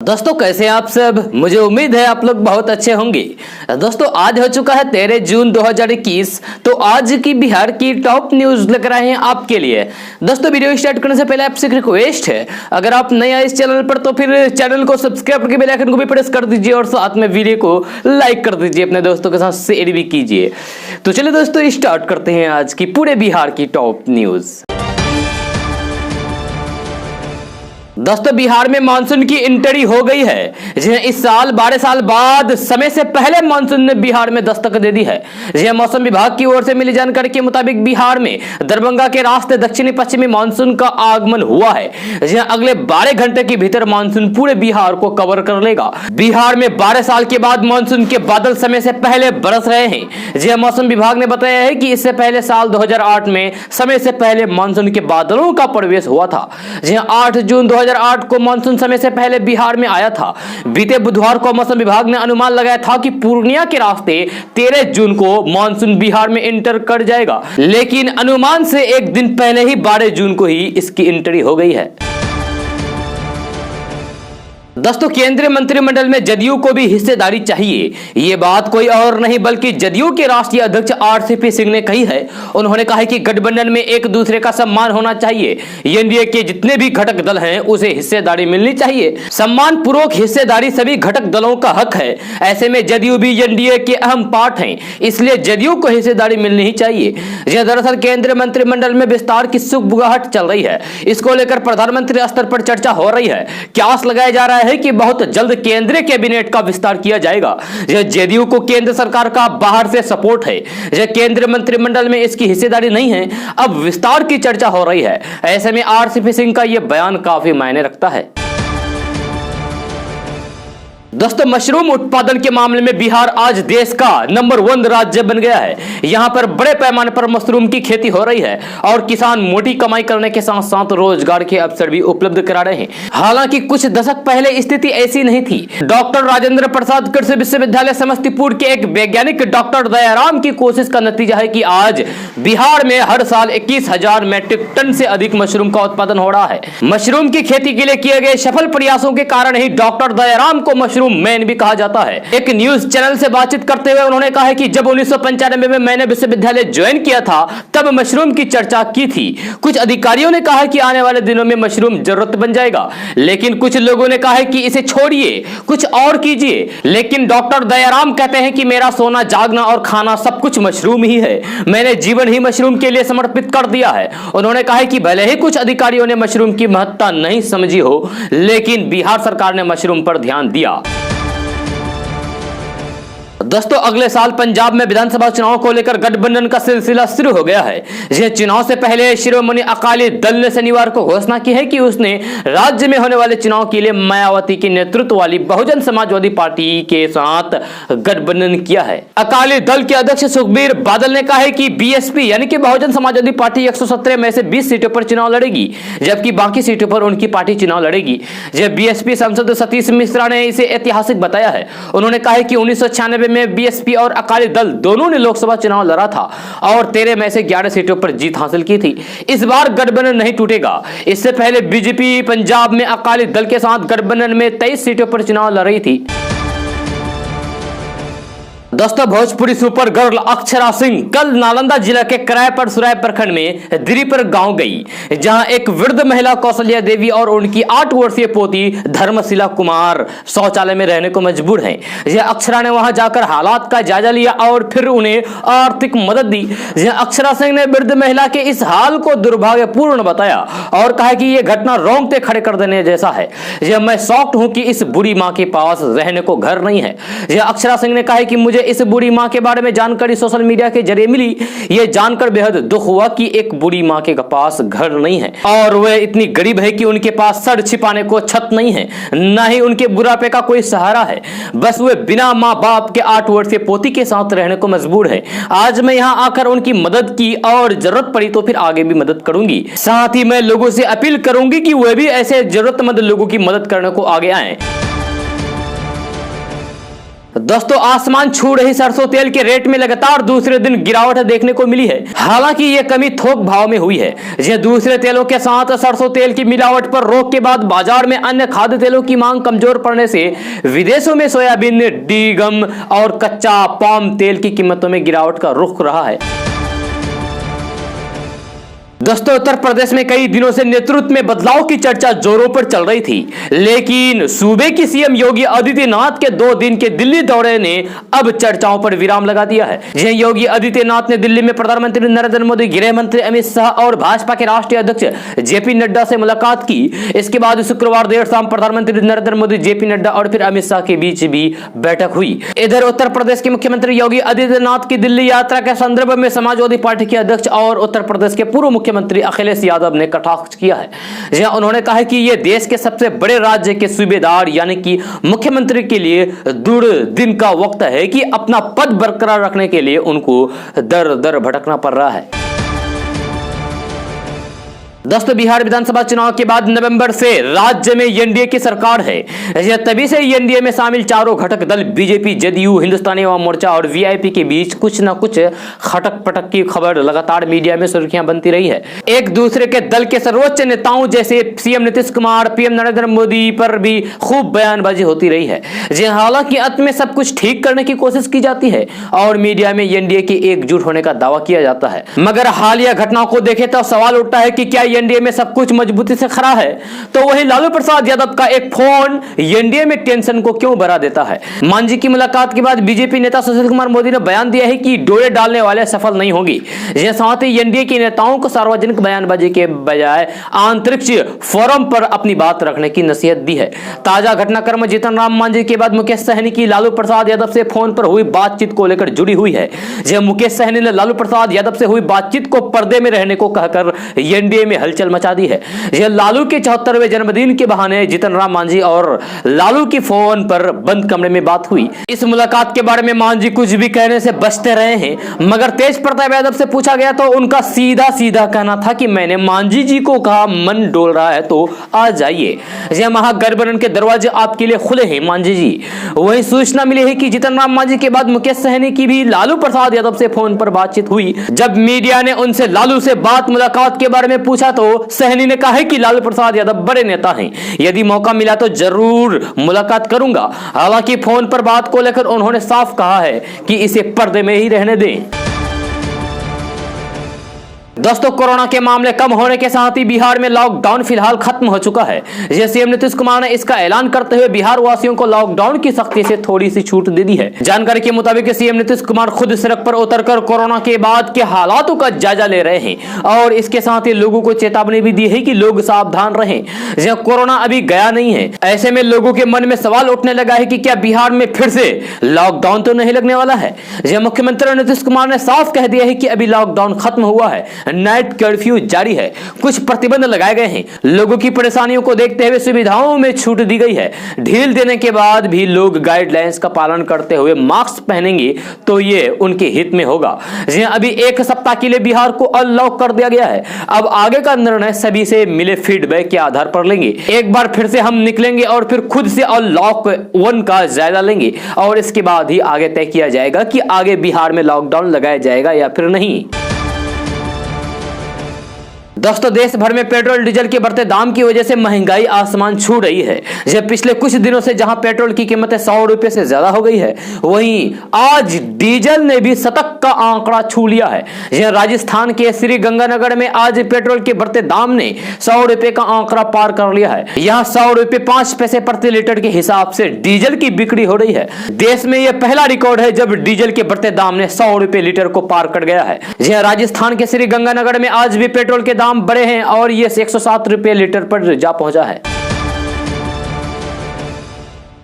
दोस्तों कैसे हैं आप सब। मुझे उम्मीद है आप लोग बहुत अच्छे होंगे। दोस्तों आज हो चुका है 13 जून 2021। तो आज की बिहार की टॉप न्यूज लेकर आए हैं आपके लिए। दोस्तों वीडियो स्टार्ट करने से पहले आपसे एक रिक्वेस्ट है, अगर आप नए आए इस चैनल पर तो फिर चैनल को सब्सक्राइब करके बेल आइकन को भी प्रेस कर दीजिए और साथ में वीडियो को लाइक कर दीजिए, अपने दोस्तों के साथ शेयर भी कीजिए। तो चलिए दोस्तों स्टार्ट करते हैं आज की पूरे बिहार की टॉप न्यूज। दोस्तों बिहार में मानसून की एंट्री हो गई है। जी इस साल 12 साल बाद समय से पहले मानसून ने बिहार में दस्तक दे दी है। जी मौसम विभाग की ओर से मिली जानकारी के मुताबिक बिहार में दरभंगा के रास्ते दक्षिणी पश्चिमी मानसून का आगमन हुआ है। जी अगले 12 घंटे के भीतर मानसून पूरे बिहार को कवर कर लेगा। बिहार में 12 साल के बाद मानसून के बादल समय से पहले बरस रहे हैं। जी मौसम विभाग ने बताया है कि इससे पहले साल 2008 में समय से पहले मानसून के बादलों का प्रवेश हुआ था। जी 8 जून 2008 को मानसून समय से पहले बिहार में आया था। बीते बुधवार को मौसम विभाग ने अनुमान लगाया था कि पूर्णिया के रास्ते 13 जून को मानसून बिहार में एंटर कर जाएगा, लेकिन अनुमान से एक दिन पहले ही 12 जून को ही इसकी एंट्री हो गई है। दोस्तों केंद्रीय मंत्रिमंडल में जदयू को भी हिस्सेदारी चाहिए। ये बात कोई और नहीं बल्कि जदयू के राष्ट्रीय अध्यक्ष आरसीपी सिंह ने कही है। उन्होंने कहा है कि गठबंधन में एक दूसरे का सम्मान होना चाहिए। एनडीए के जितने भी घटक दल हैं उसे हिस्सेदारी मिलनी चाहिए। सम्मान पूर्वक हिस्सेदारी सभी घटक दलों का हक है। ऐसे में जदयू भी एनडीए के अहम पार्ट हैं, इसलिए जदयू को हिस्सेदारी मिलनी ही चाहिए। यह दरअसल केंद्रीय मंत्रिमंडल में विस्तार की सुगबुगाहट चल रही है। इसको लेकर प्रधानमंत्री स्तर पर चर्चा हो रही है। क्यास लगाया जा रहा है कि बहुत जल्द केंद्रीय कैबिनेट का विस्तार किया जाएगा। यह जेडीयू को केंद्र सरकार का बाहर से सपोर्ट है। यह केंद्रीय मंत्रिमंडल में इसकी हिस्सेदारी नहीं है। अब विस्तार की चर्चा हो रही है। ऐसे में आरसीपी सिंह का यह बयान काफी मायने रखता है। दोस्तों मशरूम उत्पादन के मामले में बिहार आज देश का नंबर 1 राज्य बन गया है। यहां पर बड़े पैमाने पर मशरूम की खेती हो रही है और किसान मोटी कमाई करने के साथ साथ रोजगार के अवसर भी उपलब्ध करा रहे हैं। हालांकि कुछ दशक पहले स्थिति ऐसी नहीं थी। डॉक्टर राजेंद्र प्रसाद कृषि विश्वविद्यालय समस्तीपुर के एक वैज्ञानिक डॉक्टर दयाराम की कोशिश का नतीजा है कि आज बिहार में हर साल 21,000 मैट्रिक टन से अधिक मशरूम का उत्पादन हो रहा है। मशरूम की खेती के लिए किए गए सफल प्रयासों के कारण ही डॉक्टर दयाराम को मशरूम मैन भी कहा जाता है। एक न्यूज चैनल से बातचीत करते हुए उन्होंने कहा है कि जब 1995 में मैंने विश्वविद्यालय ज्वाइन किया था तब मशरूम की चर्चा की थी। कुछ अधिकारियों ने कहा है कि आने वाले दिनों में मशरूम जरूरत बन जाएगा, लेकिन कुछ लोगों ने कहा है कि इसे छोड़िए, कुछ और कीजिए। लेकिन डॉक्टर दयाराम कहते हैं कि मेरा सोना जागना और खाना सब कुछ मशरूम ही है। मैंने जीवन ही मशरूम के लिए समर्पित कर दिया है। उन्होंने कहा है कि भले ही कुछ अधिकारियों ने मशरूम की महत्ता नहीं समझी हो, लेकिन बिहार सरकार ने मशरूम पर ध्यान दिया। दोस्तों अगले साल पंजाब में विधानसभा चुनाव को लेकर गठबंधन का सिलसिला शुरू हो गया है। यह चुनाव से पहले शिरोमणि अकाली दल ने शनिवार को घोषणा की है कि उसने राज्य में होने वाले चुनाव के लिए मायावती के नेतृत्व वाली बहुजन समाजवादी पार्टी के साथ गठबंधन किया है। अकाली दल के अध्यक्ष सुखबीर बादल ने कहा है कि बीएसपी यानी कि बहुजन समाजवादी पार्टी 117 में से 20 सीटों पर चुनाव लड़ेगी, जबकि बाकी सीटों पर उनकी पार्टी चुनाव लड़ेगी। जब बीएसपी सांसद सतीश मिश्रा ने इसे ऐतिहासिक बताया है। उन्होंने कहा है कि 1996 में बीएसपी और अकाली दल दोनों ने लोकसभा चुनाव लड़ा था और 13 में से 11 सीटों पर जीत हासिल की थी। इस बार गठबंधन नहीं टूटेगा। इससे पहले बीजेपी पंजाब में अकाली दल के साथ गठबंधन में 23 सीटों पर चुनाव लड़ रही थी। दोस्तों भोजपुरी सुपर गर्ल अक्षरा सिंह कल नालंदा जिला के करायपर सुराय प्रखंड में दिरीपर गांव गई, जहां एक वृद्ध महिला कौशल्या देवी और उनकी 8 वर्षीय पोती धर्मशिला कुमार शौचालय में रहने को मजबूर हैं। यह अक्षरा ने वहां जाकर हालात का जायजा लिया और फिर उन्हें आर्थिक मदद दी। यह अक्षरा सिंह ने वृद्ध महिला के इस हाल को दुर्भाग्यपूर्ण बताया और कहा कि यह घटना रोंगटे खड़े कर देने जैसा है। यह मैं शॉक्ड हूं कि इस बुरी मां के पास रहने को घर नहीं है। यह अक्षरा सिंह ने कहा है कि मुझे इस बुरी मां के बारे में जानकारी सोशल मीडिया के जरिए मिली। यह जानकर बेहद दुख हुआ कि एक बुरी मां के पास घर नहीं है और वह इतनी गरीब है कि उनके पास सर छिपाने को छत नहीं है, न ही उनके बुढ़ापे का कोई सहारा है। बस वे बिना मां बाप के 8 वर्षीय पोती के साथ रहने को मजबूर है। आज मैं यहां आकर उनकी मदद की और जरूरत पड़ी तो फिर आगे भी मदद करूंगी। साथ ही मैं लोगों से अपील करूंगी कि वे भी ऐसे जरूरतमंद लोगों की मदद करने को आगे आए। दोस्तों आसमान छू रही सरसों तेल के रेट में लगातार दूसरे दिन गिरावट देखने को मिली है। हालांकि यह कमी थोक भाव में हुई है। यह दूसरे तेलों के साथ सरसों तेल की मिलावट पर रोक के बाद बाजार में अन्य खाद्य तेलों की मांग कमजोर पड़ने से विदेशों में सोयाबीन, डीगम और कच्चा पाम तेल की कीमतों में गिरावट का रुख रहा है। दोस्तों उत्तर प्रदेश में कई दिनों से नेतृत्व में बदलाव की चर्चा जोरों पर चल रही थी, लेकिन सूबे की सीएम योगी आदित्यनाथ के 2 दिन के दिल्ली दौरे ने अब चर्चाओं पर विराम लगा दिया है। यह योगी आदित्यनाथ ने दिल्ली में प्रधानमंत्री नरेंद्र मोदी, गृह मंत्री अमित शाह और भाजपा के राष्ट्रीय अध्यक्ष जेपी नड्डा से मुलाकात की। इसके बाद शुक्रवार देर शाम प्रधानमंत्री नरेंद्र मोदी, जेपी नड्डा और फिर अमित शाह के बीच भी बैठक हुई। इधर उत्तर प्रदेश के मुख्यमंत्री योगी आदित्यनाथ की दिल्ली यात्रा के संदर्भ में समाजवादी पार्टी के अध्यक्ष और उत्तर प्रदेश के पूर्व मुख्यमंत्री अखिलेश यादव ने कटाक्ष किया है। जहां उन्होंने कहा है कि यह देश के सबसे बड़े राज्य के सूबेदार यानी कि मुख्यमंत्री के लिए दूर दिन का वक्त है कि अपना पद बरकरार रखने के लिए उनको दर दर भटकना पड़ रहा है। दोस्तों बिहार विधानसभा चुनाव के बाद नवंबर से राज्य में एनडीए की सरकार है। यह तभी से एनडीए में शामिल चारों घटक दल बीजेपी, जदयू, हिंदुस्तानी अवाम मोर्चा और वीआईपी के बीच कुछ न कुछ खटक पटक की खबर लगातार मीडिया में सुर्खियां बनती रही है। एक दूसरे के दल के सर्वोच्च नेताओं जैसे सीएम नीतीश कुमार, पीएम नरेंद्र मोदी पर भी खूब बयानबाजी होती रही है। हालांकि अंत में सब कुछ ठीक करने की कोशिश की जाती है और मीडिया में एनडीए के एकजुट होने का दावा किया जाता है। मगर हालिया घटनाओं को देखें तो सवाल उठता है कि क्या एनडीए में सब कुछ मजबूती से खड़ा है? तो वही लालू प्रसाद यादव का एक फोन एनडीए में टेंशन को क्यों बढ़ा देता है? मांझी की मुलाकात के बाद बीजेपी नेता सुशील कुमार मोदी ने बयान दिया है कि डोरे डालने वाले सफल नहीं होंगी। साथ ही एनडीए के नेताओं को सार्वजनिक बयानबाजी के बजाय आंतरिक फोरम पर अपनी बात रखने की नसीहत दी है। ताजा घटनाक्रम जीतन राम मांझी के बाद मुकेश सहनी की लालू प्रसाद यादव से फोन पर हुई बातचीत को लेकर जुड़ी हुई है। मुकेश सहनी ने लालू प्रसाद यादव से हुई बातचीत को पर्दे में रहने को कहकर एनडीए में हलचल मचा दी है। यह लालू के 74वें जन्मदिन के बहाने जीतन राम मांझी और लालू की फोन पर बंद कमरे में बात हुई। इस मुलाकात के बारे में मांझी कुछ भी कहने से बचते रहे हैं, मगर तेज प्रताप यादव से पूछा गया तो उनका सीधा सीधा कहना था कि मैंने मांझी जी को कहा मन डोल रहा है तो आ जाइए, यह महागठबंधन के दरवाजे आपके लिए खुले हैं मांझी जी। वही सूचना मिली है कि जीतन राम मांझी के बाद मुकेश सहनी की भी लालू प्रसाद यादव से फोन पर बातचीत हुई। जब मीडिया ने उनसे लालू से बात मुलाकात के बारे में पूछा तो सहनी ने कहा है कि लालू प्रसाद यादव बड़े नेता हैं, यदि मौका मिला तो जरूर मुलाकात करूंगा। हालांकि फोन पर बात को लेकर उन्होंने साफ कहा है कि इसे पर्दे में ही रहने दें। दोस्तों कोरोना के मामले कम होने के साथ ही बिहार में लॉकडाउन फिलहाल खत्म हो चुका है। सीएम नीतीश कुमार ने इसका ऐलान करते हुए बिहार वासियों को लॉकडाउन की सख्ती से थोड़ी सी छूट दे दी है। जानकारी के मुताबिक सीएम नीतीश कुमार खुद सड़क पर उतरकर कोरोना के बाद के हालातों का जायजा ले रहे हैं और इसके साथ ही लोगों को चेतावनी भी दी है कि लोग सावधान रहें। कोरोना अभी गया नहीं है। ऐसे में लोगों के मन में सवाल उठने लगा है कि क्या बिहार में फिर से लॉकडाउन तो नहीं लगने वाला है? मुख्यमंत्री नीतीश कुमार ने साफ कह दिया है कि अभी लॉकडाउन खत्म हुआ है, नाइट कर्फ्यू जारी है, कुछ प्रतिबंध लगाए गए हैं। लोगों की परेशानियों को देखते हुए सुविधाओं में छूट दी गई है। ढील देने के बाद भी लोग गाइडलाइंस का पालन करते हुए मास्क पहनेंगे तो ये उनके हित में होगा। अभी 1 सप्ताह के लिए बिहार को अनलॉक कर दिया गया है। अब आगे का निर्णय सभी से मिले फीडबैक के आधार पर लेंगे। एक बार फिर से हम निकलेंगे और फिर खुद से अनलॉक 1 का जायजा लेंगे और इसके बाद ही आगे तय किया जाएगा कि आगे बिहार में लॉकडाउन लगाया जाएगा या फिर नहीं। दोस्तों देश भर में पेट्रोल डीजल के बढ़ते दाम की वजह से महंगाई आसमान छू रही है। पिछले कुछ दिनों से जहां पेट्रोल की कीमतें 100 रुपए से ज्यादा हो गई है, वहीं आज डीजल ने भी शतक का आंकड़ा छू लिया है। राजस्थान के श्री गंगानगर में आज पेट्रोल के बढ़ते दाम ने 100 रुपए का आंकड़ा पार कर लिया है। यहाँ 100 रुपए 5 पैसे प्रति लीटर के हिसाब से डीजल की बिक्री हो रही है। देश में यह पहला रिकॉर्ड है जब डीजल के बढ़ते दाम ने 100 रुपए लीटर को पार कर गया है। राजस्थान के श्री गंगानगर में आज भी पेट्रोल के दाम बढ़े हैं और ये 107 रुपए लीटर पर जा पहुंचा है।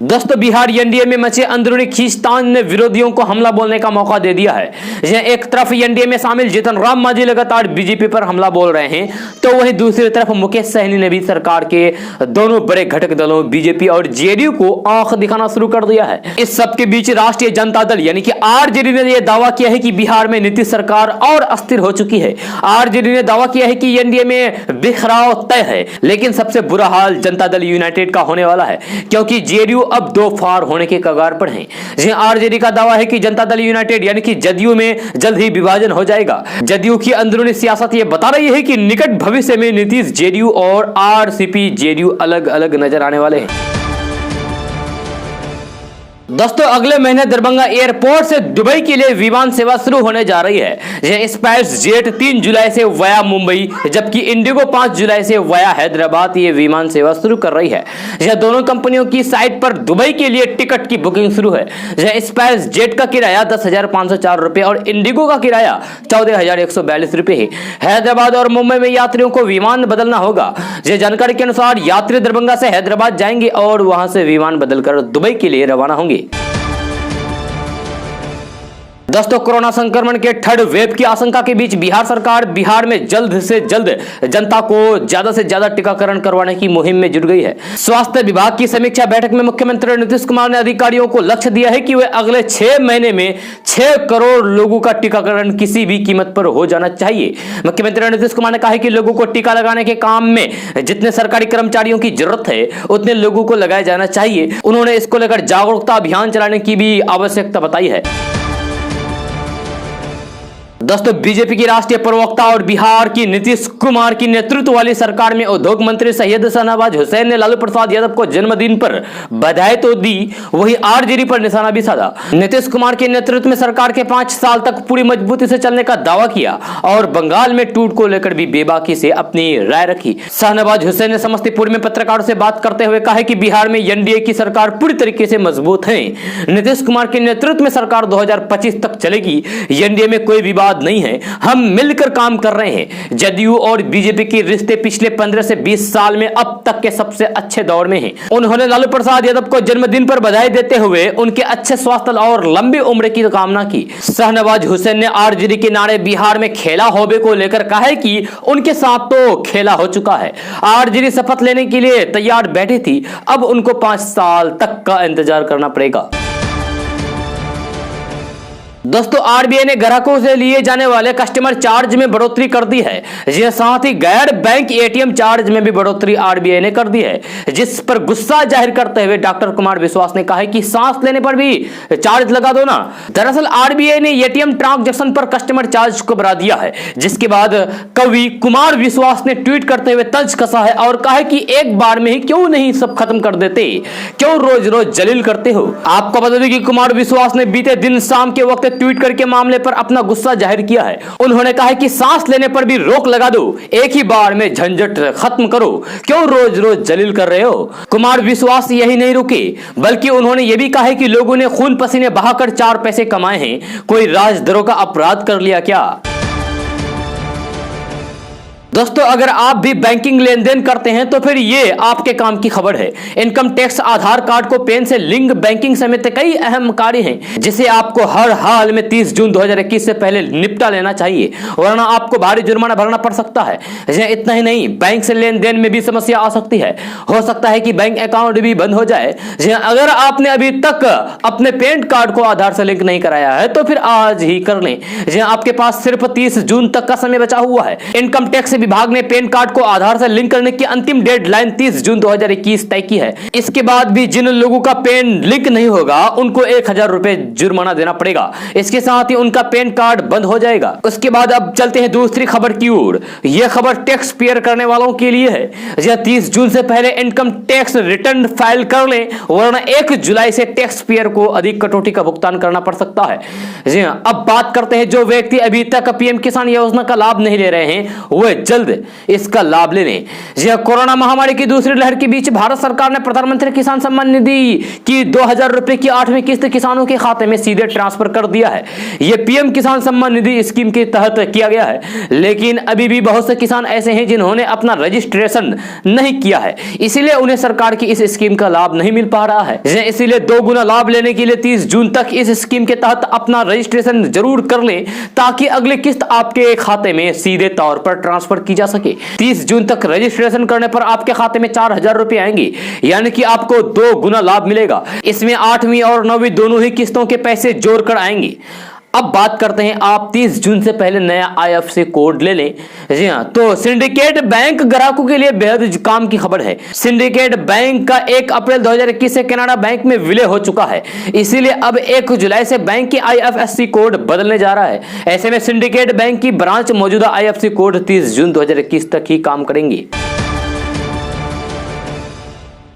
दोस्तों बिहार एनडीए में मचे अंदरूनी खींचतान ने विरोधियों को हमला बोलने का मौका दे दिया है। एक तरफ एनडीए में शामिल जीतन राम मांझी लगातार बीजेपी पर हमला बोल रहे हैं, तो वहीं दूसरी तरफ मुकेश सहनी ने भी सरकार के दोनों बड़े घटक दलों बीजेपी और जेडीयू को आंख दिखाना शुरू कर दिया है। इस सबके बीच राष्ट्रीय जनता दल यानी कि आरजेडी ने यह दावा किया है कि बिहार में नीतीश सरकार और अस्थिर हो चुकी है। आरजेडी ने दावा किया है कि एनडीए में बिखराव तय है, लेकिन सबसे बुरा हाल जनता दल यूनाइटेड का होने वाला है, क्योंकि जेडीयू अब दो फार होने के कगार पर हैं। आरजेडी का दावा है कि जनता दल यूनाइटेड यानी कि जदयू में जल्द ही विभाजन हो जाएगा। जदयू की अंदरूनी सियासत यह बता रही है कि निकट भविष्य में नीतीश जेडीयू और आरसीपी जेडीयू अलग अलग नजर आने वाले हैं। दोस्तों, अगले महीने दरभंगा एयरपोर्ट से दुबई के लिए विमान सेवा शुरू होने जा रही है। यह स्पाइस जेट 3 जुलाई से वाया मुंबई, जबकि इंडिगो 5 जुलाई से वाया हैदराबाद ये विमान सेवा शुरू कर रही है। यह दोनों कंपनियों की साइट पर दुबई के लिए टिकट की बुकिंग शुरू है। यह स्पाइस जेट का किराया 10,504 रुपए और इंडिगो का किराया 14,142 रुपए है। हैदराबाद और मुंबई में यात्रियों को विमान बदलना होगा। यह जानकारी के अनुसार यात्री दरभंगा से हैदराबाद जाएंगे और वहां से विमान बदलकर दुबई के लिए रवाना होंगे। दोस्तों, कोरोना संक्रमण के थर्ड वेव की आशंका के बीच बिहार सरकार बिहार में जल्द से जल्द जनता को ज्यादा से ज्यादा टीकाकरण करवाने की मुहिम में जुट गई है। स्वास्थ्य विभाग की समीक्षा बैठक में मुख्यमंत्री नीतीश कुमार ने अधिकारियों को लक्ष्य दिया है कि वे अगले 6 महीने में 6 करोड़ लोगों का टीकाकरण किसी भी कीमत पर हो जाना चाहिए। मुख्यमंत्री नीतीश कुमार ने कहा है कि लोगों को टीका लगाने के काम में जितने सरकारी कर्मचारियों की जरूरत है उतने लोगों को लगाया जाना चाहिए। उन्होंने इसको लेकर जागरूकता अभियान चलाने की भी आवश्यकता बताई है। दोस्तों, बीजेपी की राष्ट्रीय प्रवक्ता और बिहार की नीतीश कुमार की नेतृत्व वाली सरकार में उद्योग मंत्री सैयद शाहनवाज हुसैन ने लालू प्रसाद यादव को जन्मदिन पर बधाई तो दी, वहीं आरजेडी पर निशाना भी साधा। नीतीश कुमार के नेतृत्व में सरकार के 5 साल तक पूरी मजबूती से चलने का दावा किया और बंगाल में टूट को लेकर भी बेबाकी से अपनी राय रखी। शाहनवाज हुसैन ने समस्तीपुर में पत्रकारों से बात करते हुए कहा कि बिहार में एनडीए की सरकार पूरी तरीके से मजबूत है। नीतीश कुमार के नेतृत्व में सरकार 2025 तक चलेगी। एनडीए में कोई विवाद नहीं है, हम मिलकर काम कर रहे हैं। जदयू और बीजेपी के रिश्ते पिछले 15 से 20 साल में अब तक के सबसे अच्छे दौर में हैं। उन्होंने लालू प्रसाद यादव को जन्मदिन पर बधाई देते हुए उनके अच्छे स्वास्थ्य और लंबी उम्र की कामना की। शाहनवाज हुसैन ने आरजेडी के नारे बिहार में खेला होबे को लेकर कहा है कि उनके साथ तो खेला हो चुका है। आरजेडी शपथ लेने के लिए तैयार बैठी थी, अब उनको 5 साल तक का इंतजार करना पड़ेगा। दोस्तों, आरबीआई ने ग्राहकों से लिए जाने वाले कस्टमर चार्ज में बढ़ोतरी कर दी है। यह साथ ही गैर बैंक एटीएम चार्ज में भी बढ़ोतरी आरबीआई ने कर दी है, जिस पर गुस्सा जाहिर करते हुए डॉक्टर कुमार विश्वास ने कहा है कि सांस लेने पर भी चार्ज लगा दो ना। दरअसल आरबीआई ने एटीएम ट्रांजैक्शन पर कस्टमर चार्ज को बढ़ा दिया है, जिसके बाद कवि कुमार विश्वास ने ट्वीट करते हुए तंज कसा है और कहा है कि एक बार में ही क्यों नहीं सब खत्म कर देते, क्यों रोज रोज जलील करते हो। आपको बता दें कि कुमार विश्वास ने बीते दिन शाम के वक्त ट्वीट करके मामले पर अपना गुस्सा जाहिर किया है। उन्होंने कहा है कि सांस लेने पर भी रोक लगा दो, एक ही बार में झंझट खत्म करो, क्यों रोज रोज जलील कर रहे हो। कुमार विश्वास यही नहीं रुके, बल्कि उन्होंने यह भी कहा है कि लोगों ने खून पसीने बहाकर 4 पैसे कमाए हैं, कोई राजद्रोह का अपराध कर लिया क्या। दोस्तों, अगर आप भी बैंकिंग लेन देन करते हैं तो फिर ये आपके काम की खबर है। इनकम टैक्स, आधार कार्ड को पेन से लिंक, बैंकिंग समेत कई अहम कार्य हैं जिसे आपको हर हाल में 30 जून 2021 से पहले निपटा लेना चाहिए, वरना आपको भारी जुर्माना भरना पड़ सकता है। इतना ही नहीं, बैंक से लेन देन में भी समस्या आ सकती है। हो सकता है कि बैंक अकाउंट भी बंद हो जाए। अगर आपने अभी तक अपने पैन कार्ड को आधार से लिंक नहीं कराया है तो फिर आज ही कर लें। आपके पास सिर्फ 30 जून तक का समय बचा हुआ है। इनकम टैक्स विभाग ने पैन कार्ड को आधार से लिंक करने की अंतिम डेडलाइन 30 जून 2021 तय की है। इसके बाद भी जिन लोगों का पैन लिंक नहीं होगा उनको 1000 रुपए जुर्माना देना पड़ेगा। इसके साथ ही उनका पैन कार्ड बंद हो जाएगा। उसके बाद अब चलते हैं दूसरी खबर की ओर। यह खबर टैक्स पेयर करने वालों के लिए है। यह 30 जून से पहले इनकम टैक्स रिटर्न फाइल कर लें, वरना 1 जुलाई से टैक्स पेयर को अधिक कटौती का भुगतान करना पड़ सकता है। जी हां, अब बात करते हैं जो व्यक्ति अभी तक पीएम किसान योजना का लाभ नहीं ले रहे हैं, वह जल्द इसका लाभ ले लें। कोरोना महामारी की दूसरी लहर के बीच भारत सरकार ने प्रधानमंत्री किसान सम्मान निधि की 2000 रुपए की 8वीं किस्त किसानों के खाते में सीधे ट्रांसफर कर दिया है। यह पीएम किसान सम्मान निधि स्कीम के तहत किया गया है, लेकिन अभी भी बहुत से किसान ऐसे हैं जिन्होंने अपना रजिस्ट्रेशन नहीं किया है, इसीलिए उन्हें सरकार की इस स्कीम का लाभ नहीं मिल पा रहा है। इसीलिए 2 गुना लाभ लेने के लिए 30 जून तक इस स्कीम के तहत अपना रजिस्ट्रेशन जरूर कर लें, ताकि अगली किस्त आपके खाते में सीधे तौर पर ट्रांसफर की जा सके। 30 जून तक रजिस्ट्रेशन करने पर आपके खाते में 4000 रुपए आएंगे, यानी कि आपको 2 गुना लाभ मिलेगा। इसमें 8वीं और 9वीं दोनों ही किस्तों के पैसे जोड़कर आएंगे। अब बात करते हैं, आप 30 जून से पहले नया IFSC कोड ले लें। जी हाँ, तो सिंडिकेट बैंक ग्राहकों के लिए बेहद काम की खबर है। सिंडिकेट बैंक का 1 अप्रैल 2021 से कनाडा बैंक में विलय हो चुका है, इसीलिए अब 1 जुलाई से बैंक की IFSC कोड बदलने जा रहा है। ऐसे में सिंडिकेट बैंक की ब्रांच मौजूदा IFSC कोड 30 जून 2021 तक ही काम करेंगी।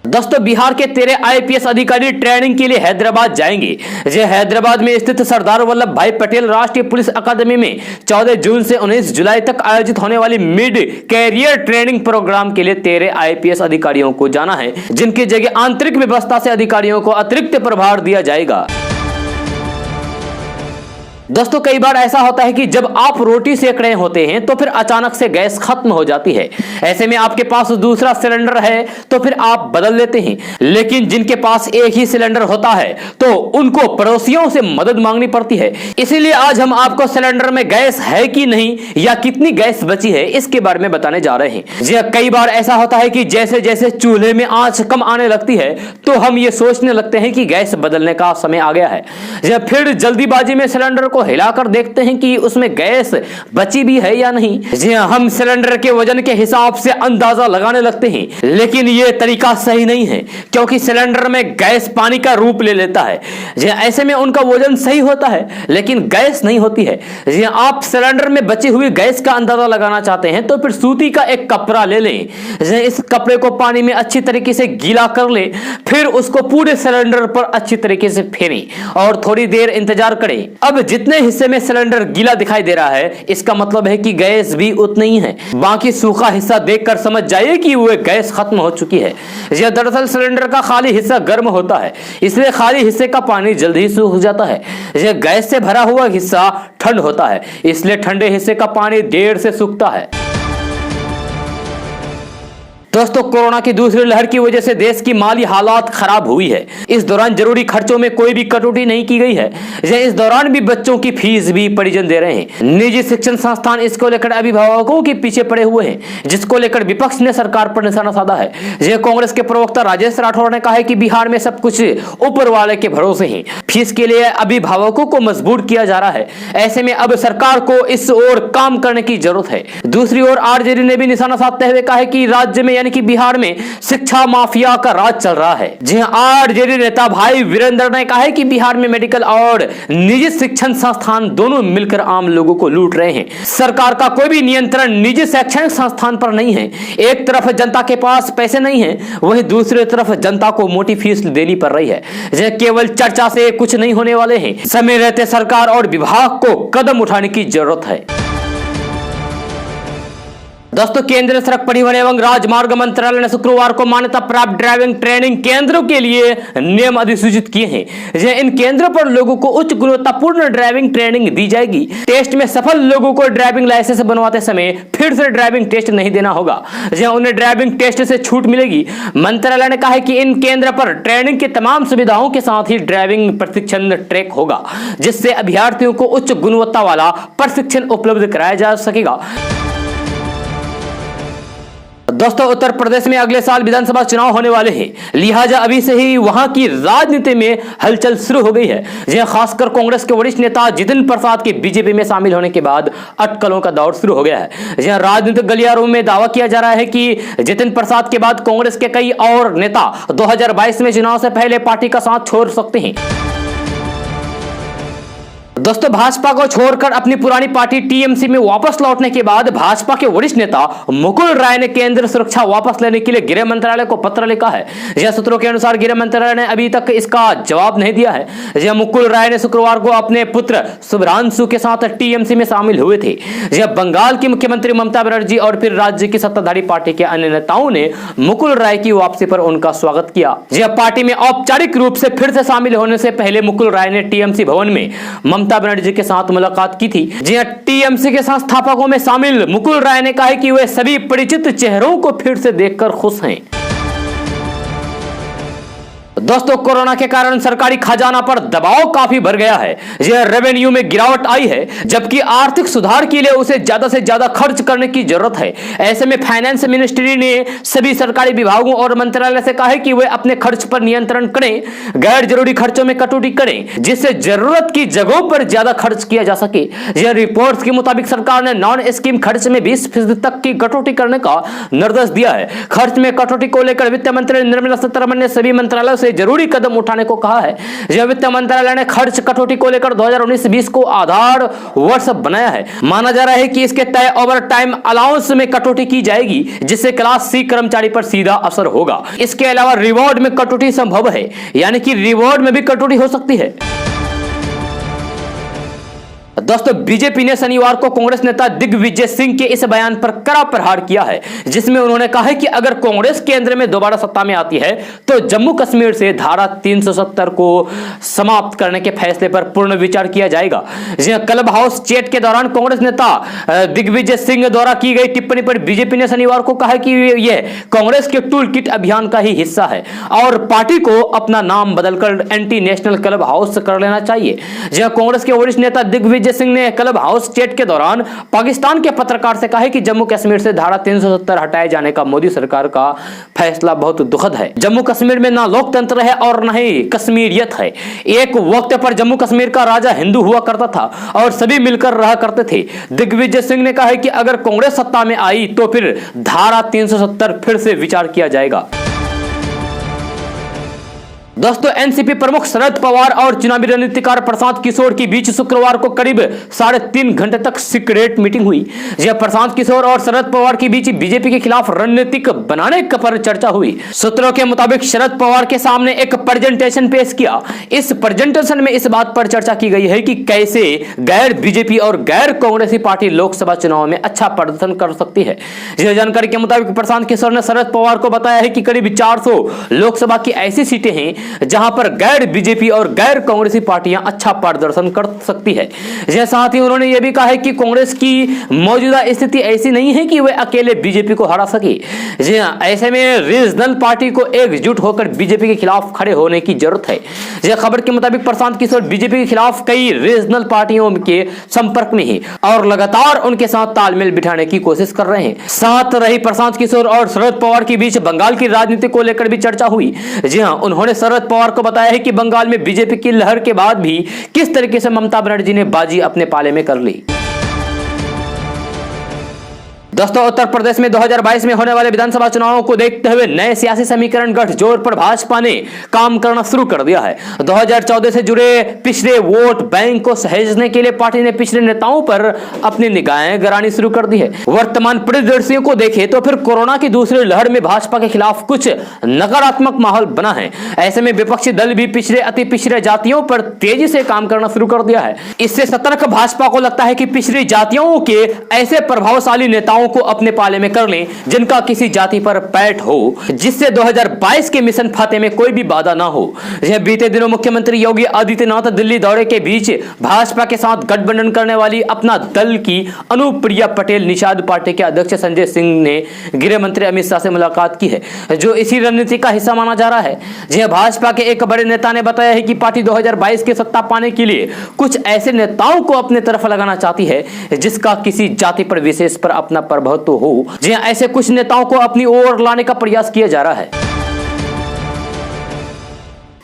दोस्तों, बिहार के 13 IPS अधिकारी ट्रेनिंग के लिए हैदराबाद जाएंगे। ये हैदराबाद में स्थित सरदार वल्लभ भाई पटेल राष्ट्रीय पुलिस अकादमी में 14 जून से 19 जुलाई तक आयोजित होने वाली मिड कैरियर ट्रेनिंग प्रोग्राम के लिए 13 IPS अधिकारियों को जाना है, जिनकी जगह आंतरिक व्यवस्था से अधिकारियों को अतिरिक्त प्रभार दिया जाएगा। दोस्तों, कई बार ऐसा होता है कि जब आप रोटी सेक रहे होते हैं तो फिर अचानक से गैस खत्म हो जाती है। ऐसे में आपके पास दूसरा सिलेंडर है तो फिर आप बदल लेते हैं, लेकिन जिनके पास एक ही सिलेंडर होता है तो उनको पड़ोसियों से मदद मांगनी पड़ती है। इसीलिए आज हम आपको सिलेंडर में गैस है कि नहीं या कितनी गैस बची है इसके बारे में बताने जा रहे हैं। जी, कई बार ऐसा होता है कि जैसे जैसे चूल्हे में आंच कम आने लगती है तो हम ये सोचने लगते हैं कि गैस बदलने का समय आ गया है। फिर जल्दीबाजी में सिलेंडर हिलाकर देखते हैं कि उसमें गैस बची भी है या नहीं। जी हाँ, हम सिलेंडर के वजन के हिसाब से अंदाजा लगाने लगते हैं, लेकिन यह तरीका सही नहीं है क्योंकि सिलेंडर में गैस पानी का रूप ले लेता है। जी, ऐसे में उनका वजन सही होता है लेकिन गैस नहीं होती है। जी, आप सिलेंडर में बची हुई गैस का अंदाजा लगाना चाहते हैं तो फिर सूती का एक कपड़ा ले लें। इस कपड़े को पानी में अच्छी तरीके से गीला कर ले, फिर उसको पूरे सिलेंडर पर अच्छी तरीके से फेरें और थोड़ी देर इंतजार करें। अब जितने हिस्से में सिलेंडर गीला दिखाई दे रहा है इसका मतलब है कि गैस भी उतनी ही है। बाकी सूखा हिस्सा देखकर समझ जाइए कि वो गैस खत्म हो चुकी है। यह दरअसल सिलेंडर का खाली हिस्सा गर्म होता है, इसलिए खाली हिस्से का पानी जल्दी ही सूख जाता है। यह गैस से भरा हुआ हिस्सा ठंड होता है, इसलिए ठंडे हिस्से का पानी देर से सूखता है। दोस्तों, कोरोना की दूसरी लहर की वजह से देश की माली हालात खराब हुई है। इस दौरान जरूरी खर्चों में कोई भी कटौती नहीं की गई है। इस दौरान भी बच्चों की फीस भी परिजन दे रहे हैं। निजी शिक्षण संस्थान इसको लेकर अभिभावकों के पीछे पड़े हुए हैं, जिसको लेकर विपक्ष ने सरकार पर निशाना साधा है। कांग्रेस के प्रवक्ता राजेश राठौर ने कहा है कि बिहार में सब कुछ ऊपर वाले के भरोसे है, फीस के लिए अभिभावकों को मजबूर किया जा रहा है। ऐसे में अब सरकार को इस ओर काम करने की जरूरत है। दूसरी ओर आरजेडी ने भी निशाना साधते हुए कहा है कि राज्य में यानी कि बिहार में शिक्षा माफिया का राज चल रहा है। जी हां, आरजेडी नेता भाई वीरेंद्र ने कहा है कि बिहार में मेडिकल और निजी शिक्षण संस्थान दोनों मिलकर आम लोगों को लूट रहे हैं। सरकार का कोई भी नियंत्रण निजी शैक्षणिक संस्थान पर नहीं है। एक तरफ जनता के पास पैसे नहीं है, वहीं दूसरी तरफ जनता को मोटी फीस देनी पड़ रही है। केवल चर्चा से कुछ नहीं होने वाले हैं। समय रहते सरकार और विभाग को कदम उठाने की जरूरत है। दोस्तों, केंद्रीय सड़क परिवहन एवं राजमार्ग मंत्रालय ने शुक्रवार को मान्यता प्राप्त ड्राइविंग ट्रेनिंग केंद्रों के लिए नियम अधिसूचित किए हैं। इन केंद्रों पर लोगों को उच्च गुणवत्तापूर्ण ड्राइविंग ट्रेनिंग दी जाएगी। टेस्ट में सफल लोगों को ड्राइविंग लाइसेंस बनवाते समय फिर से ड्राइविंग टेस्ट नहीं देना होगा। उन्हें ड्राइविंग टेस्ट से छूट मिलेगी। मंत्रालय ने कहा है कि इन केंद्र पर ट्रेनिंग की तमाम सुविधाओं के साथ ही ड्राइविंग प्रशिक्षण ट्रैक होगा, जिससे अभ्यर्थियों को उच्च गुणवत्ता वाला प्रशिक्षण उपलब्ध कराया जा सकेगा। दोस्तों, उत्तर प्रदेश में अगले साल विधानसभा चुनाव होने वाले हैं, लिहाजा अभी से ही वहां की राजनीति में हलचल शुरू हो गई है। खासकर कांग्रेस के वरिष्ठ नेता जितिन प्रसाद के बीजेपी में शामिल होने के बाद अटकलों का दौर शुरू हो गया है। राजनीतिक गलियारों में दावा किया जा रहा है कि जितिन प्रसाद के बाद कांग्रेस के कई और नेता 2022 में चुनाव से पहले पार्टी का साथ छोड़ सकते हैं। दोस्तों, भाजपा को छोड़कर अपनी पुरानी पार्टी टीएमसी में वापस लौटने के बाद भाजपा के वरिष्ठ नेता मुकुल राय ने केंद्र सुरक्षा वापस लेने के लिए गृह मंत्रालय को पत्र लिखा है। यह सूत्रों के अनुसार गृह मंत्रालय ने अभी तक इसका जवाब नहीं दिया है। मुकुल राय ने शुक्रवार को अपने पुत्र शुभ्रांशु के साथ टीएमसी में शामिल हुए थे। बंगाल की मुख्यमंत्री ममता बनर्जी और फिर राज्य की सत्ताधारी पार्टी के अन्य नेताओं ने मुकुल राय की वापसी पर उनका स्वागत किया। पार्टी में औपचारिक रूप से फिर से शामिल होने से पहले मुकुल राय ने टीएमसी भवन में ममता बनर्जी के साथ मुलाकात की थी। टीएमसी के संस्थापकों में शामिल मुकुल राय ने कहा है कि वे सभी परिचित चेहरों को फिर से देखकर खुश हैं। दोस्तों, कोरोना के कारण सरकारी खजाना पर दबाव काफी बढ़ गया है। यह रेवेन्यू में गिरावट आई है, जबकि आर्थिक सुधार के लिए उसे ज्यादा से ज्यादा खर्च करने की जरूरत है। ऐसे में फाइनेंस मिनिस्ट्री ने सभी सरकारी विभागों और मंत्रालय से कहा है कि वे अपने खर्च पर नियंत्रण करें, गैर जरूरी खर्चों में कटौती करें, जिससे जरूरत की जगहों पर ज्यादा खर्च किया जा सके। यह रिपोर्ट्स के मुताबिक सरकार ने नॉन स्कीम खर्च में 20% तक की कटौती करने का निर्देश दिया है। खर्च में कटौती को लेकर वित्त मंत्री निर्मला सीतारमण ने सभी मंत्रालयों से जरूरी कदम उठाने को कहा है। यह वित्त मंत्रालय ने खर्च कटौती को लेकर 2019-20 को आधार वर्ष बनाया है। माना जा रहा है कि इसके तय ओवर टाइम अलाउंस में कटौती की जाएगी, जिससे क्लास सी कर्मचारी पर सीधा असर होगा। इसके अलावा रिवॉर्ड में कटौती संभव है, यानी कि रिवॉर्ड में भी कटौती हो सकती है। दोस्तों, बीजेपी ने शनिवार को कांग्रेस नेता दिग्विजय सिंह के इस बयान पर कड़ा प्रहार किया है, जिसमें उन्होंने कहा है कि अगर कांग्रेस केंद्र में दोबारा सत्ता में आती है तो जम्मू कश्मीर से धारा 370 को समाप्त करने के फैसले पर पूर्ण विचार किया जाएगा। क्लब हाउस चैट के दौरान कांग्रेस नेता दिग्विजय सिंह द्वारा की गई टिप्पणी पर बीजेपी ने शनिवार को कहा कि यह कांग्रेस के टूल किट अभियान का ही हिस्सा है और पार्टी को अपना नाम बदलकर एंटी नेशनल क्लब हाउस कर लेना चाहिए। कांग्रेस के वरिष्ठ नेता दिग्विजय सिंह ने क्लब हाउस चैट के दौरान पाकिस्तान के पत्रकार से कहा कि जम्मू कश्मीर से धारा 370 हटाए जाने का मोदी सरकार का फैसला बहुत दुखद है। जम्मू कश्मीर में ना लोकतंत्र है और न ही कश्मीरियत है। एक वक्त पर जम्मू कश्मीर का राजा हिंदू हुआ करता था और सभी मिलकर रहा करते थे। दिग्विजय सिंह ने कहा कि अगर कांग्रेस सत्ता में आई तो फिर धारा 370 फिर से विचार किया जाएगा। दोस्तों, एनसीपी प्रमुख शरद पवार और चुनावी रणनीतिकार प्रशांत किशोर के बीच शुक्रवार को करीब 3.5 घंटे तक सीक्रेट मीटिंग हुई। यह प्रशांत किशोर और शरद पवार के बीच बीजेपी के खिलाफ रणनीतिक बनाने पर चर्चा हुई। सूत्रों के मुताबिक शरद पवार के सामने एक प्रेजेंटेशन पेश किया। इस प्रेजेंटेशन में इस बात पर चर्चा की गई है कि कैसे गैर बीजेपी और गैर कांग्रेसी पार्टी लोकसभा चुनाव में अच्छा प्रदर्शन कर सकती है। यह जानकारी के मुताबिक प्रशांत किशोर ने शरद पवार को बताया है कि करीब 400 लोकसभा की ऐसी सीटें हैं जहां पर गैर बीजेपी और गैर कांग्रेसी पार्टियां अच्छा प्रदर्शन कर सकती है। साथ ही उन्होंने यह भी कहा है कि कांग्रेस की मौजूदा स्थिति ऐसी नहीं है कि वे अकेले बीजेपी को हरा सके। ऐसे में रीजनल पार्टी को एकजुट होकर बीजेपी के खिलाफ खड़े होने की जरूरत है। यह खबर के मुताबिक प्रशांत किशोर बीजेपी के खिलाफ कई रीजनल पार्टियों के संपर्क में है और लगातार उनके साथ तालमेल बिठाने की कोशिश कर रहे हैं। साथ रही प्रशांत किशोर और शरद पवार के बीच बंगाल की राजनीति को लेकर भी चर्चा हुई। उन्होंने शरद पवार को बताया है कि बंगाल में बीजेपी की लहर के बाद भी किस तरीके से ममता बनर्जी ने बाजी अपने पाले में कर ली। दोस्तों, उत्तर प्रदेश में 2022 में होने वाले विधानसभा चुनावों को देखते हुए नए सियासी समीकरण गठजोड़ पर भाजपा ने काम करना शुरू कर दिया है। 2014 से जुड़े पिछड़े वोट बैंक को सहेजने के लिए पार्टी ने पिछड़े नेताओं पर अपनी निगाहें गड़ानी शुरू कर दी है। वर्तमान परिदृश्यों को देखें तो फिर कोरोना की दूसरी लहर में भाजपा के खिलाफ कुछ नकारात्मक माहौल बना है। ऐसे में विपक्षी दल भी पिछड़े अति पिछड़े जातियों पर तेजी से काम करना शुरू कर दिया है। इससे सतर्क भाजपा को लगता है कि पिछड़ी जातियों के ऐसे प्रभावशाली नेताओं को अपने पाले में कर लें जिनका किसी जाति पर पैठ हो, जिससे 2022 के मिशन फतेह में कोई भी बाधा ना हो। यह बीते दिनों मुख्यमंत्री योगी आदित्यनाथ दिल्ली दौरे के बीच भाजपा के साथ गठबंधन करने वाली अपना दल की अनुप्रिया पटेल निषाद पार्टी के अध्यक्ष संजय सिंह ने गृह मंत्री अमित शाह से मुलाकात की है, जो इसी रणनीति का हिस्सा माना जा रहा है। यह भाजपा के एक बड़े नेता ने बताया है कि पार्टी 2022 की सत्ता पाने के लिए कुछ ऐसे नेताओं को अपने तरफ लगाना चाहती है जिसका किसी जाति पर विशेष पर अपना प्रभुत्व तो हो। ऐसे कुछ नेताओं को अपनी ओर लाने का प्रयास किया जा रहा है।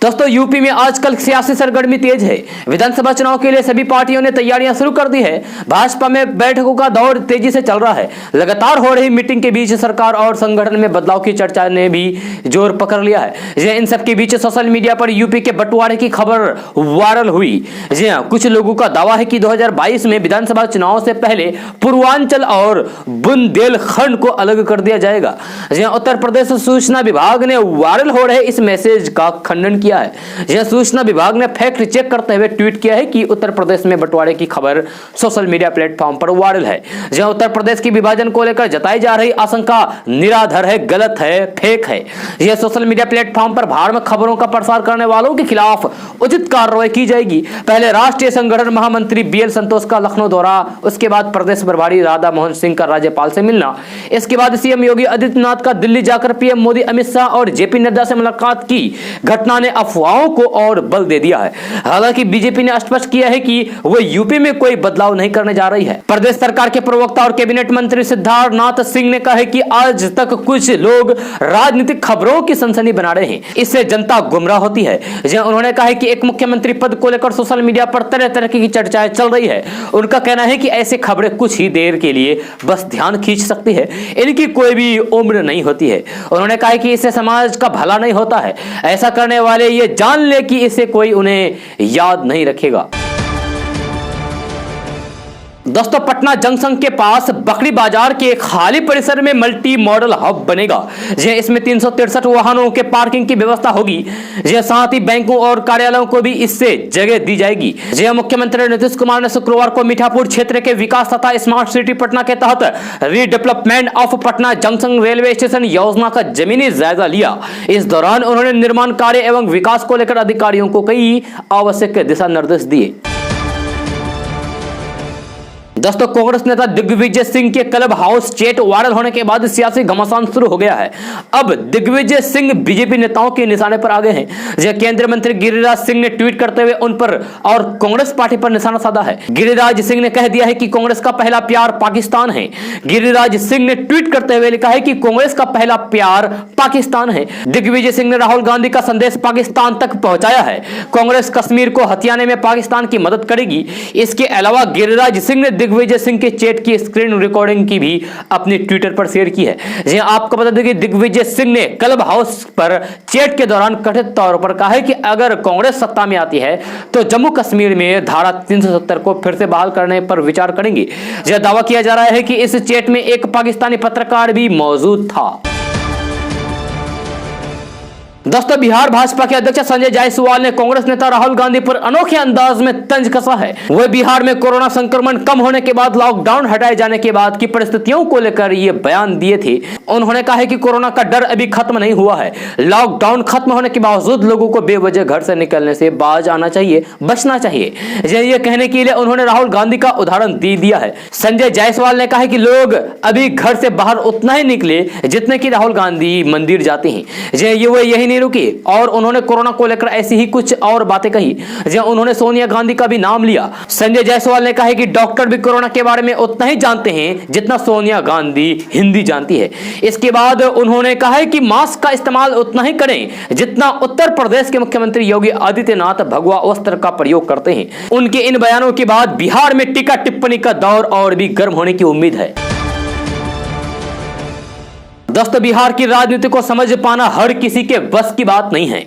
दोस्तों, यूपी में आजकल सियासी सरगर्मी तेज है। विधानसभा चुनाव के लिए सभी पार्टियों ने तैयारियां शुरू कर दी है। भाजपा में बैठकों का दौर तेजी से चल रहा है। लगातार हो रही मीटिंग के बीच सरकार और संगठन में बदलाव की चर्चा ने भी जोर पकड़ लिया है। इन सब के बीच सोशल मीडिया पर यूपी के बंटवारे की खबर वायरल हुई। कुछ लोगों का दावा है कि 2022 में विधानसभा चुनाव से पहले पूर्वांचल और बुंदेलखंड को अलग कर दिया जाएगा। उत्तर प्रदेश सूचना विभाग ने वायरल हो रहे इस मैसेज का खंडन किया किया है। यह सूचना विभाग ने फैक्ट चेक करते हुए ट्वीट किया है कि उत्तर प्रदेश में बंटवारे की खबर सोशल मीडिया प्लेटफॉर्म पर वायरल है। जहां उत्तर प्रदेश की विभाजन को लेकर जताई जा रही आशंका निराधार है, गलत है, फेक है। यह सोशल मीडिया प्लेटफॉर्म पर भ्रामक खबरों का प्रसार करने वालों के खिलाफ उचित कार्रवाई की जाएगी। पहले राष्ट्रीय संगठन महामंत्री बीएल संतोष का लखनऊ दौरा, उसके बाद प्रदेश प्रभारी राधा मोहन सिंह का राज्यपाल से मिलना, इसके बाद सीएम योगी आदित्यनाथ का दिल्ली जाकर पीएम मोदी, अमित शाह और जेपी नड्डा से मुलाकात की घटना ने अफवाहों को और बल दे दिया है। हालांकि बीजेपी ने स्पष्ट किया है कि वो यूपी में कोई बदलाव नहीं करने जा रही है। प्रदेश सरकार के प्रवक्ता और कैबिनेट मंत्री सिद्धार्थनाथ सिंह ने कहा है कि आज तक कुछ लोग राजनीतिक खबरों की सनसनी बना रहे हैं, इससे जनता गुमराह होती है। उन्होंने कहा है कि एक मुख्यमंत्री पद को लेकर सोशल मीडिया पर तरह तरह की चर्चाएं चल रही है। उनका कहना है कि ऐसी खबरें कुछ ही देर के लिए बस ध्यान खींच सकती है, इनकी कोई भी उम्र नहीं होती है। उन्होंने कहा कि इससे समाज का भला नहीं होता है। ऐसा करने वाले ये जान ले कि इससे कोई उन्हें याद नहीं रखेगा। दोस्तों, पटना जंक्शन के पास बकरी बाजार के खाली परिसर में मल्टी मॉडल हब बनेगा। इसमें 363 वाहनों के पार्किंग की व्यवस्था होगी। साथ ही बैंकों और कार्यालयों को भी इससे जगह दी जाएगी। मुख्यमंत्री नीतीश कुमार ने शुक्रवार को मीठापुर क्षेत्र के विकास तथा स्मार्ट सिटी पटना के तहत redevelopment of Patna junction railway station योजना का जमीनी जायजा लिया। इस दौरान उन्होंने निर्माण कार्य एवं विकास को लेकर अधिकारियों को कई आवश्यक दिशा निर्देश दिए। दोस्तों, कांग्रेस नेता दिग्विजय सिंह के क्लब हाउस चैट वायरल होने के बाद सियासी घमासान शुरू हो गया है। अब दिग्विजय सिंह बीजेपी नेताओं के निशाने पर आ गए हैं। केंद्रीय मंत्री गिरिराज सिंह ने ट्वीट करते हुए उन पर और कांग्रेस पार्टी पर निशाना साधा है। गिरिराज सिंह ने कह दिया है कि कांग्रेस का पहला प्यार पाकिस्तान है। गिरिराज सिंह ने ट्वीट करते हुए लिखा है कि कांग्रेस का पहला प्यार पाकिस्तान है। दिग्विजय सिंह ने राहुल गांधी का संदेश पाकिस्तान तक पहुंचाया है। कांग्रेस कश्मीर को हथियाने में पाकिस्तान की मदद करेगी। इसके अलावा गिरिराज सिंह ने दिग्विजय सिंह के चैट की स्क्रीन रिकॉर्डिंग की भी अपने ट्विटर पर शेयर की है। आपको बता दें कि दिग्विजय सिंह ने क्लब हाउस पर चैट के दौरान कथित तौर पर कहा है कि अगर कांग्रेस सत्ता में आती है तो जम्मू कश्मीर में धारा 370 को फिर से बहाल करने पर विचार करेंगे। दावा किया जा रहा है कि इस चैट में एक पाकिस्तानी पत्रकार भी मौजूद था। दोस्तों, बिहार भाजपा के अध्यक्ष संजय जायसवाल ने कांग्रेस नेता राहुल गांधी पर अनोखे अंदाज में तंज कसा है। वह बिहार में कोरोना संक्रमण कम होने के बाद लॉकडाउन हटाए जाने के बाद की परिस्थितियों को लेकर ये बयान दिए थे। उन्होंने कहा है कि कोरोना का डर अभी खत्म नहीं हुआ है। लॉकडाउन खत्म होने के बावजूद लोगों को बेवजह घर से निकलने से बाज आना चाहिए, बचना चाहिए। ये कहने के लिए उन्होंने राहुल गांधी का उदाहरण दे दिया है। संजय जायसवाल ने कहा है कि लोग अभी घर से बाहर उतना ही निकले जितने की राहुल गांधी मंदिर जाते हैं। वो यही रुकी और उन्होंने कोरोना को लेकर ऐसी ही कुछ और बातें कही। उन्होंने सोनिया गांधी का भी नाम लिया। संजय जायसवाल ने कहा कि डॉक्टर भी कोरोना के बारे में उतना ही जानते हैं जितना सोनिया गांधी हिंदी जानती है। इसके बाद उन्होंने कहा है कि मास्क का इस्तेमाल उतना ही करें जितना उत्तर प्रदेश के मुख्यमंत्री योगी आदित्यनाथ भगवा वस्त्र का प्रयोग करते हैं। उनके इन बयानों के बाद बिहार में टीका टिप्पणी का दौर और भी गर्म होने की उम्मीद है। दोस्तों, बिहार की राजनीति को समझ पाना हर किसी के बस की बात नहीं है।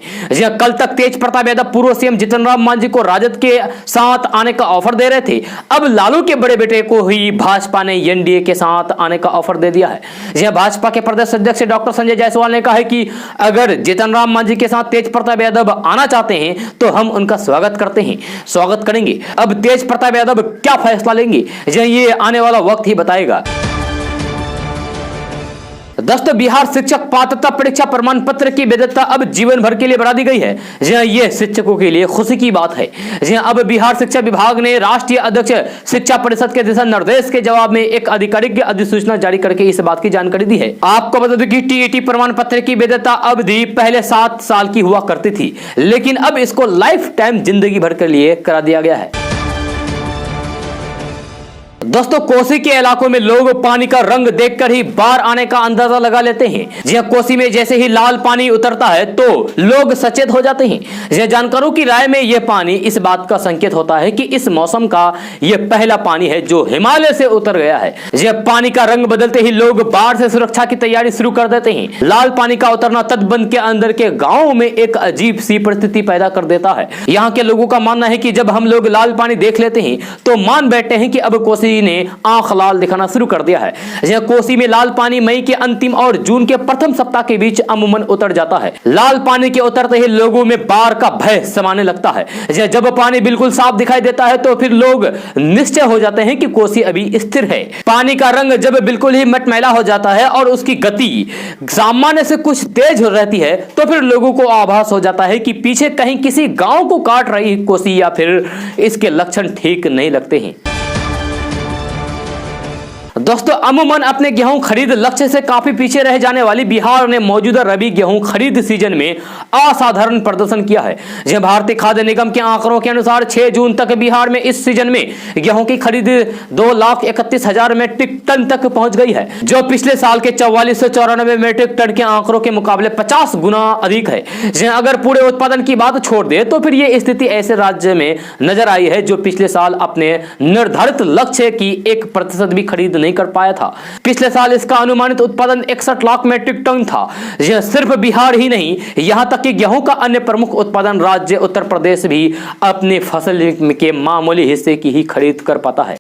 कल तक तेज प्रताप यादव पूर्व सीएम जीतन राम मांझी को राजद के साथ आने का ऑफर दे रहे थे। अब लालू के बड़े बेटे को ही भाजपा ने एनडीए के साथ आने का ऑफर दे दिया है। भाजपा के प्रदेश अध्यक्ष डॉक्टर संजय जायसवाल ने कहा है कि अगर जीतन राम मांझी के साथ तेज प्रताप यादव आना चाहते हैं तो हम उनका स्वागत करते हैं, स्वागत करेंगे। अब तेज प्रताप यादव क्या फैसला लेंगे ये आने वाला वक्त ही बताएगा। दोस्तों, बिहार शिक्षक पात्रता परीक्षा प्रमाण पत्र की वैधता अब जीवन भर के लिए बढ़ा दी गई है। ये शिक्षकों के लिए खुशी की बात है। अब बिहार शिक्षा विभाग ने राष्ट्रीय अध्यक्ष शिक्षा परिषद के दिशा निर्देश के जवाब में एक आधिकारिक अधिसूचना जारी करके इस बात की जानकारी दी है। आपको बता दें कि टीईटी प्रमाण पत्र की वैधता अवधि पहले 7 साल की हुआ करती थी, लेकिन अब इसको लाइफ टाइम जिंदगी भर के लिए करा दिया गया है। दोस्तों, कोसी के इलाकों में लोग पानी का रंग देखकर ही बाढ़ आने का अंदाजा लगा लेते हैं। कोसी में जैसे ही लाल पानी उतरता है तो लोग सचेत हो जाते हैं। जानकारों की राय में यह पानी इस बात का संकेत होता है कि इस मौसम का यह पहला पानी है जो हिमालय से उतर गया है। पानी का रंग बदलते ही लोग बाढ़ से सुरक्षा की तैयारी शुरू कर देते हैं। लाल पानी का उतरना तटबंध के अंदर के गाँव में एक अजीब सी परिस्थिति पैदा कर देता है। यहाँ के लोगों का मानना है कि जब हम लोग लाल पानी देख लेते हैं तो मान बैठते हैं कि अब कोसी कोसी ने आंख लाल दिखाना शुरू कर दिया है। यह कोसी में लाल पानी मई के अंतिम और जून के प्रथम सप्ताह के बीच अमूमन उतर जाता है। लाल पानी के उतरते ही लोगों में बाढ़ का भय समाने लगता है। जब पानी बिल्कुल साफ दिखाई देता है तो फिर लोग निश्चय हो जाते हैं कि कोसी अभी स्थिर है। पानी का रंग जब बिल्कुल ही मटमैला हो जाता है और उसकी गति सामान्य से कुछ तेज हो रहती है तो फिर लोगों को आभास हो जाता है कि पीछे कहीं किसी गांव को काट रही कोसी या फिर इसके लक्षण ठीक नहीं लगते हैं। दोस्तों, अमूमन अपने गेहूं खरीद लक्ष्य से काफी पीछे रह जाने वाली बिहार ने मौजूदा रबी गेहूं खरीद सीजन में असाधारण प्रदर्शन किया है। यह भारतीय खाद्य निगम के आंकड़ों के अनुसार 6 जून तक बिहार में इस सीजन में गेहूं की खरीद 2,31,000 मीट्रिक टन तक पहुंच गई है, जो पिछले साल के 4494 मीट्रिक टन के आंकड़ों के मुकाबले 50 गुना अधिक है। अगर पूरे उत्पादन की बात छोड़ दे तो फिर यह स्थिति ऐसे राज्य में नजर आई है जो पिछले साल अपने निर्धारित लक्ष्य की 1% भी खरीद नहीं कर पाया था। पिछले साल इसका अनुमानित उत्पादन 61 लाख मीट्रिक टन था। यह सिर्फ बिहार ही नहीं, यहां तक कि गेहूं का अन्य प्रमुख उत्पादन राज्य उत्तर प्रदेश भी अपनी फसल के मामूली हिस्से की ही खरीद कर पाता है।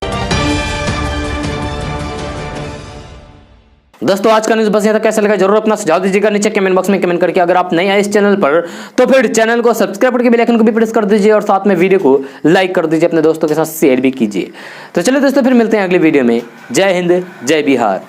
दोस्तों, आज का न्यूज़ बस यहाँ तक। कैसा लगा जरूर अपना सुझाव दीजिएगा नीचे कमेंट बॉक्स में कमेंट करके। अगर आप नए आए इस चैनल पर तो फिर चैनल को सब्सक्राइब करके बेल आइकन को भी प्रेस कर दीजिए और साथ में वीडियो को लाइक कर दीजिए, अपने दोस्तों के साथ शेयर भी कीजिए। तो चलिए दोस्तों, फिर मिलते हैं अगले वीडियो में। जय हिंद, जय बिहार।